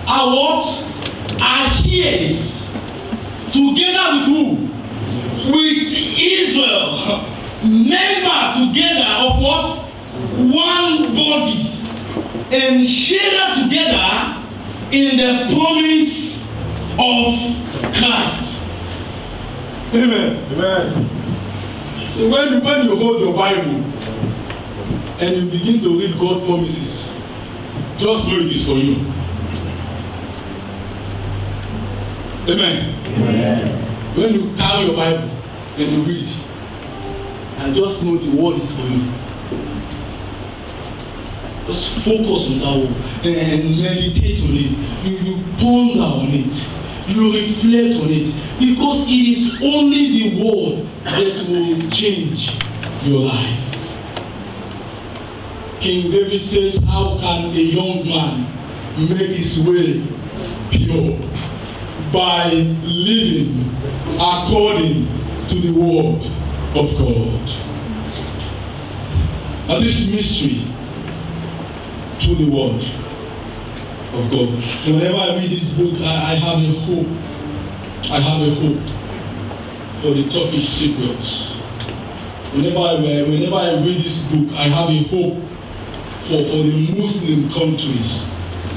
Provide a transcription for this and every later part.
are what? Are heirs. Together with who? With Israel. Member together of what? One body. And share together in the promise of Christ. Amen. Amen. So when you hold your Bible and you begin to read God's promises, just know it is for you. Amen. Amen. When you carry your Bible and you read, and just know the word is for you. Just focus on that word and meditate on it. You ponder on it. You reflect on it. Because it is only the word that will change your life. King David says, how can a young man make his way pure? By living according to the word of God. And this mystery to the word of God. Whenever I read this book, I have a hope. I have a hope for the Turkish Cypriots. Whenever I read this book, I have a hope for the Muslim countries.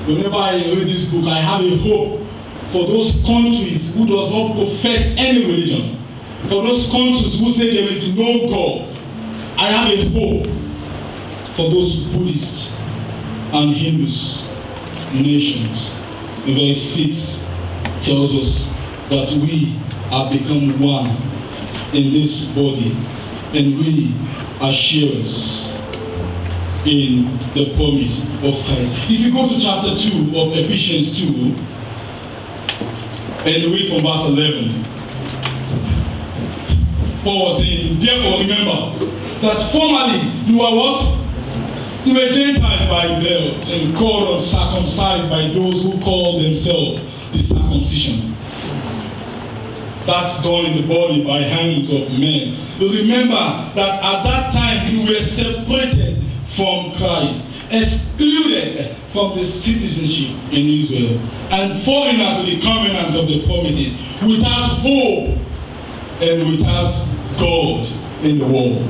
Whenever I read this book, I have a hope for those countries who does not profess any religion. For those countries who say there is no God. I have a hope for those Buddhists and Hindus nations. Verse 6 tells us that we have become one in this body and we are sharers in the promise of Christ. If you go to chapter 2 of Ephesians 2 and read from verse 11, Paul was saying, therefore remember that formerly you were what? You were Gentiles by birth and called uncircumcised by those who call themselves the circumcision. That's done in the body by hands of men. But remember that at that time you were separated from Christ, excluded from the citizenship in Israel, and foreigners with the covenant of the promises, without hope and without God in the world.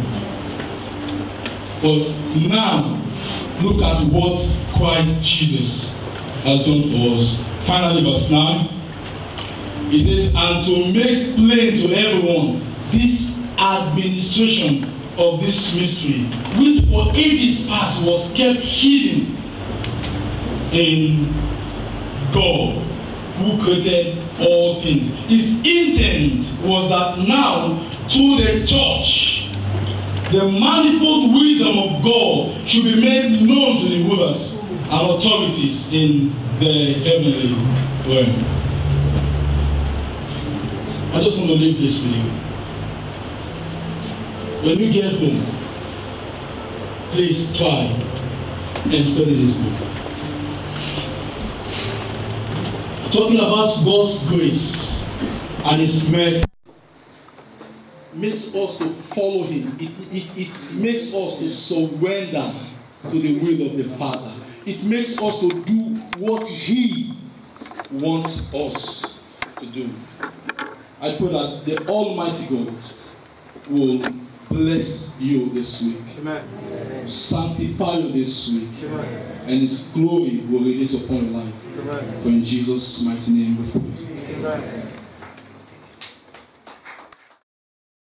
But now, look at what Christ Jesus has done for us. Finally, verse 9. He says, and to make plain to everyone this administration of this mystery, which for ages past was kept hidden in God, who created all things. His intent was that now, through the church, the manifold wisdom of God should be made known to the rulers and authorities in the heavenly realm. I just want to leave this with you. When you get home, please try and study this book. Talking about God's grace and His mercy makes us to follow Him. It makes us to surrender to the will of the Father. It makes us to do what He wants us to do. I pray that the Almighty God will bless you this week. Amen. Sanctify you this week. Amen. And His glory will radiate upon your life. Amen. For in Jesus' mighty name we pray. Amen.